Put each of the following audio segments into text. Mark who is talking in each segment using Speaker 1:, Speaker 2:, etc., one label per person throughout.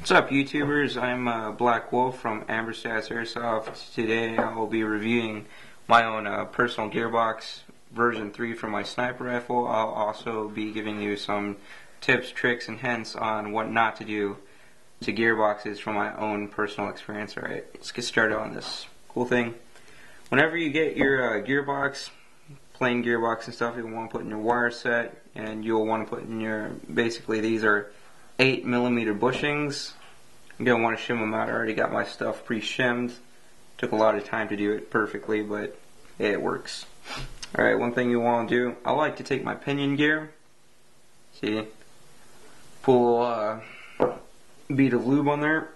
Speaker 1: What's up, YouTubers? I'm Black Wolf from Amberstats Airsoft. Today I will be reviewing my own personal Gearbox version 3 for my sniper rifle. I'll also be giving you some tips, tricks, and hints on what not to do to gearboxes from my own personal experience. Alright, let's get started on this cool thing. Whenever you get your gearbox, plain gearbox and stuff, you'll want to put in your wire set, and you'll want to put in your, basically these are 8mm bushings. You're going to want to shim them out. I already got my stuff pre-shimmed. Took a lot of time to do it perfectly, but it works. Alright, one thing you want to do, I like to take my pinion gear, see, pull a bead of lube on there.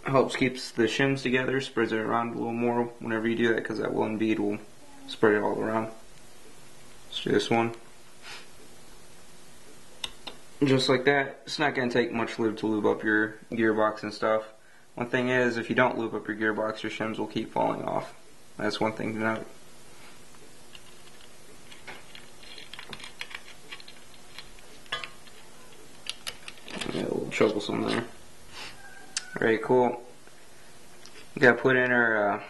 Speaker 1: Helps keeps the shims together, spreads it around a little more whenever you do that, because that one bead will spread it all around. Let's do this one. Just like that. It's not going to take much lube to lube up your gearbox and stuff. One thing is, if you don't lube up your gearbox, your shims will keep falling off. That's one thing to note. Yeah, a little troublesome there. Alright, cool. We gotta put in our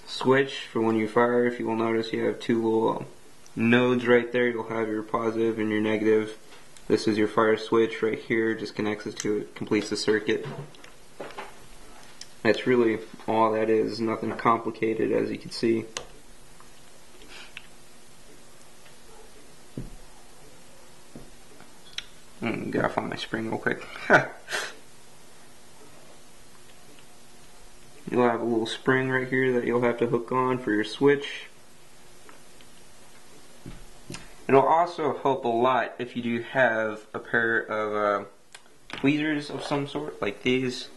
Speaker 1: switch for when you fire. If you will notice, you have two little nodes right there. You'll have your positive and your negative. This is your fire switch right here. Just connects it to it, completes the circuit. That's really all that is. Nothing complicated, as you can see. Gotta find my spring real quick. You'll have a little spring right here that you'll have to hook on for your switch. It'll also help a lot if you do have a pair of tweezers of some sort, like these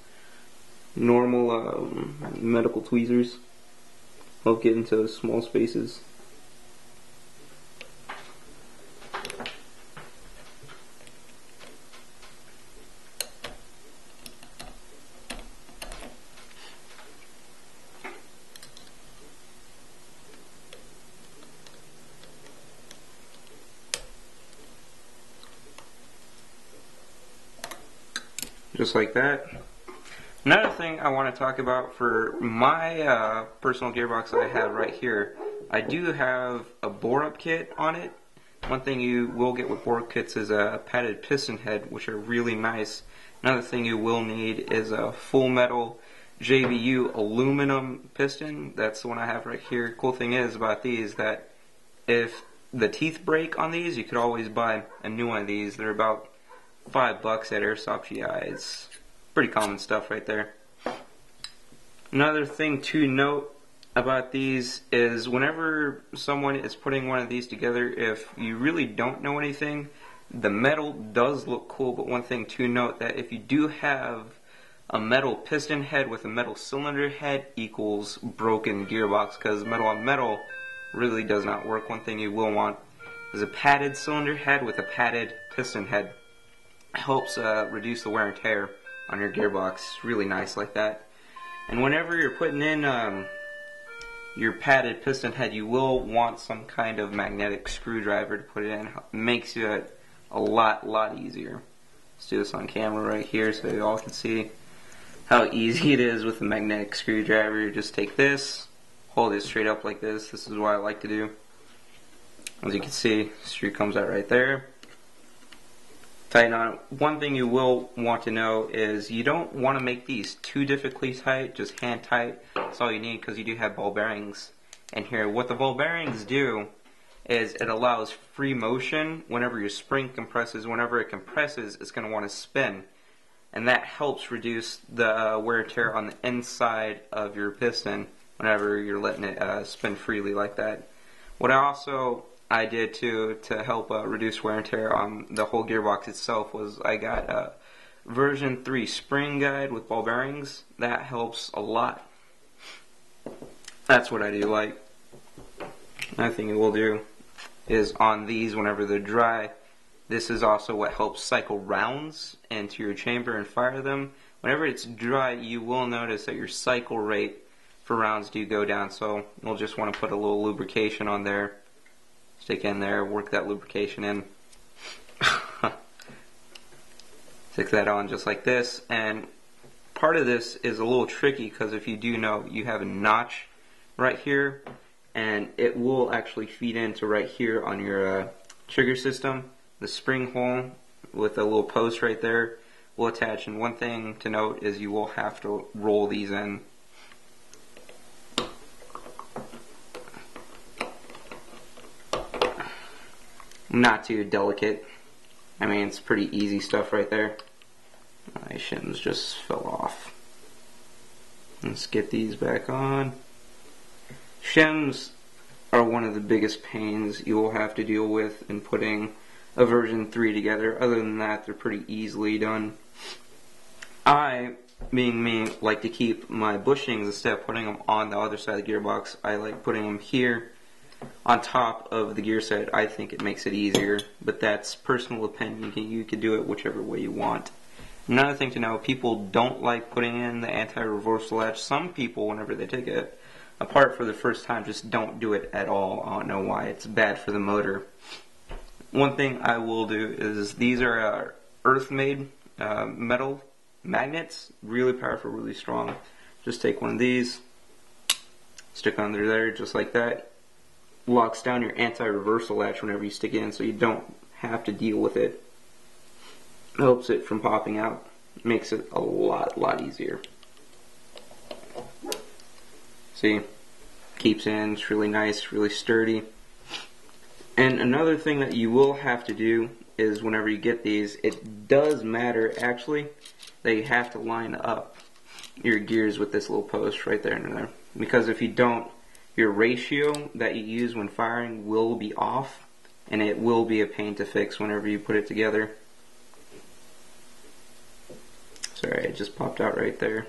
Speaker 1: normal medical tweezers. Help get into small spaces. Just like that. Another thing I want to talk about for my personal gearbox that I have right here, I do have a bore-up kit on it. One thing you will get with bore-up kits is a padded piston head, which are really nice. Another thing you will need is a full metal JBU aluminum piston. That's the one I have right here. Cool thing is about these that if the teeth break on these, you could always buy a new one of these. They're about $5 at Airsoft GI. It's pretty common stuff right there. Another thing to note about these is whenever someone is putting one of these together, if you really don't know anything, the metal does look cool, but one thing to note, that if you do have a metal piston head with a metal cylinder head equals broken gearbox, because metal on metal really does not work. One thing you will want is a padded cylinder head with a padded piston head. Helps reduce the wear and tear on your gearbox. Really nice like that. And whenever you're putting in your padded piston head, you will want some kind of magnetic screwdriver to put it in. It makes it a lot easier. Let's do this on camera right here so you all can see how easy it is with a magnetic screwdriver. You just take this, hold it straight up like this. This is what I like to do. As you can see, the screw comes out right there. Tighten on it. One thing you will want to know is you don't want to make these too difficultly tight, just hand tight. That's all you need, because you do have ball bearings in here. What the ball bearings do is it allows free motion whenever your spring compresses. Whenever it compresses, it's going to want to spin, and that helps reduce the wear and tear on the inside of your piston whenever you're letting it spin freely like that. What I did to help reduce wear and tear on the whole gearbox itself was I got a version 3 spring guide with ball bearings. That helps a lot. That's what I do. Like, another thing you will do is on these, whenever they're dry, this is also what helps cycle rounds into your chamber and fire them. Whenever it's dry, you will notice that your cycle rate for rounds do go down, so you'll just want to put a little lubrication on there. Stick in there, work that lubrication in. Stick that on just like this, and part of this is a little tricky because if you do know, you have a notch right here, and it will actually feed into right here on your trigger system. The spring hole with a little post right there will attach, and one thing to note is you will have to roll these in. Not too delicate. I mean, it's pretty easy stuff right there. My shims just fell off. Let's get these back on. Shims are one of the biggest pains you will have to deal with in putting a version 3 together. Other than that, they're pretty easily done. I, being me, like to keep my bushings, instead of putting them on the other side of the gearbox, I like putting them here on top of the gear set. I think it makes it easier, but that's personal opinion. You can do it whichever way you want. Another thing to know, people don't like putting in the anti-reversal latch. Some people, whenever they take it apart for the first time, just don't do it at all. I don't know why. It's bad for the motor. One thing I will do is, these are earth-made metal magnets, really powerful, really strong. Just take one of these, stick under there just like that. Locks down your anti-reversal latch whenever you stick it in, so you don't have to deal with it. Helps it from popping out. Makes it a lot easier. See, keeps in. It's really nice, really sturdy. And another thing that you will have to do is, whenever you get these, it does matter actually that you have to line up your gears with this little post right there and there. Because if you don't, your ratio that you use when firing will be off, and it will be a pain to fix whenever you put it together. Sorry, it just popped out right there.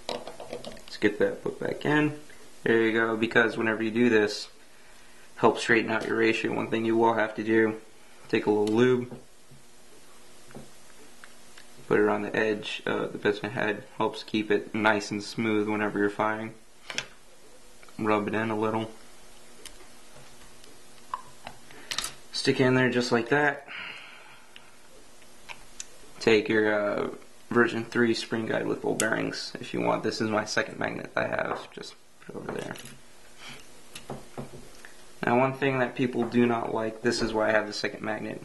Speaker 1: Let's get that put back in. There you go, because whenever you do this, help straighten out your ratio. One thing you will have to do, take a little lube, put it on the edge of the piston head, helps keep it nice and smooth whenever you're firing. Rub it in a little. Stick it in there just like that. Take your version 3 spring guide with ball bearings if you want. This is my second magnet I have. Just put it over there. Now, one thing that people do not like, this is why I have the second magnet.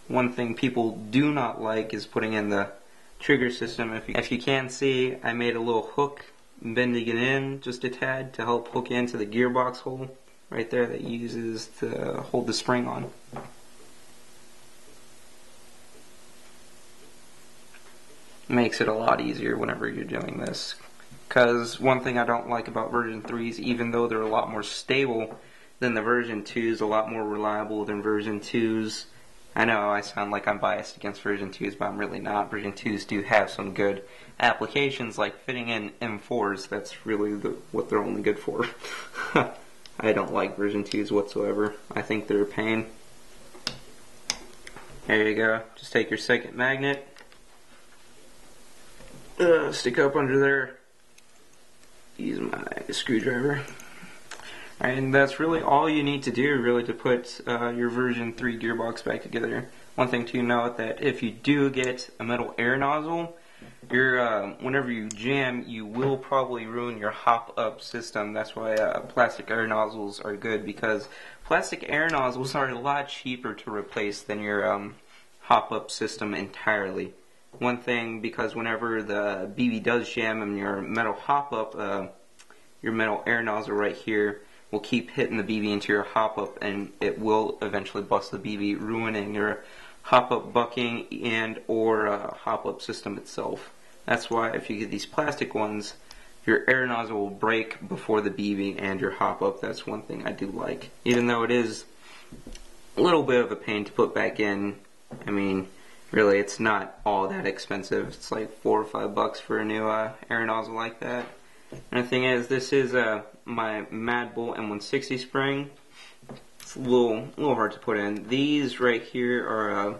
Speaker 1: One thing people do not like is putting in the trigger system. If you can see, I made a little hook, bending it in just a tad to help hook into the gearbox hole right there that uses to hold the spring on. Makes it a lot easier whenever you're doing this. Because one thing I don't like about version 3s, even though they're a lot more stable than the version 2s, a lot more reliable than version 2s. I know I sound like I'm biased against version 2s, but I'm really not. Version 2s do have some good applications, like fitting in M4s. That's really what they're only good for. I don't like version 2s whatsoever. I think they're a pain. There you go. Just take your second magnet. Stick up under there. Use my screwdriver. And that's really all you need to do, really, to put your version 3 gearbox back together. One thing to note, that if you do get a metal air nozzle, whenever you jam, you will probably ruin your hop-up system. That's why plastic air nozzles are good, because plastic air nozzles are a lot cheaper to replace than your hop-up system entirely. One thing, because whenever the BB does jam and your metal hop-up, your metal air nozzle right here will keep hitting the BB into your hop-up, and it will eventually bust the BB, ruining your hop-up bucking and or hop-up system itself. That's why if you get these plastic ones, your air nozzle will break before the BB and your hop-up. That's one thing I do like. Even though it is a little bit of a pain to put back in, I mean, really, it's not all that expensive. It's like $4 or $5 for a new air nozzle like that. And the thing is, this is my Mad Bull M160 spring. It's a little hard to put in. These right here are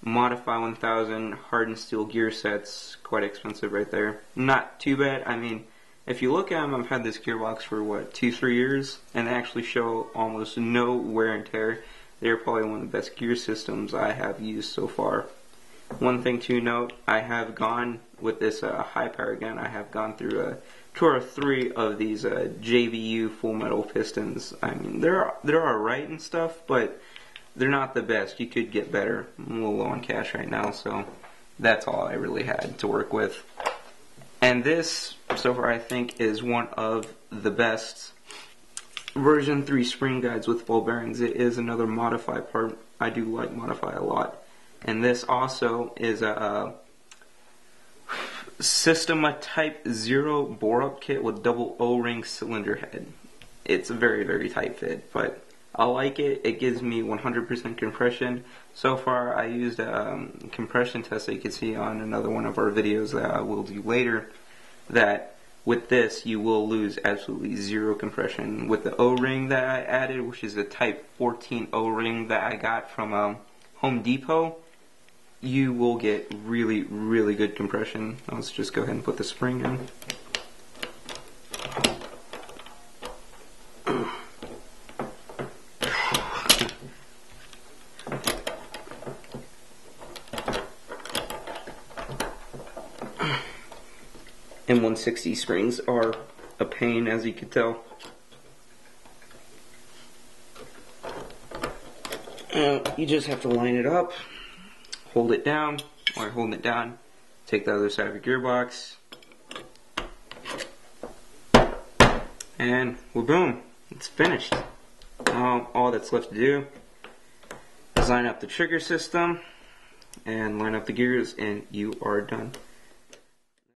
Speaker 1: Modify 1000 hardened steel gear sets. Quite expensive right there. Not too bad. I mean, if you look at them, I've had this gearbox for what, 2-3 years, and they actually show almost no wear and tear. They're probably one of the best gear systems I have used so far. One thing to note, I have gone with this high power gun, I have gone through 2 or 3 of these JVU full metal pistons. I mean, they're alright and stuff, but they're not the best. You could get better. I'm a little low on cash right now, so that's all I really had to work with. And this, so far, I think is one of the best version 3 spring guides with ball bearings. It is another Modify part. I do like Modify a lot. And this also is a Systema Type 0 bore-up kit with double O-ring cylinder head. It's a very, very tight fit, but I like it. It gives me 100% compression. So far, I used a compression test that you can see on another one of our videos that I will do later, that with this, you will lose absolutely 0 compression. With the O-ring that I added, which is a Type 14 O-ring that I got from Home Depot, you will get really, really good compression. Let's just go ahead and put the spring in. M160 springs are a pain, as you can tell. You just have to line it up, hold it down, or holding it down, take the other side of your gearbox, and well, boom, it's finished. Now all that's left to do is line up the trigger system and line up the gears, and you are done.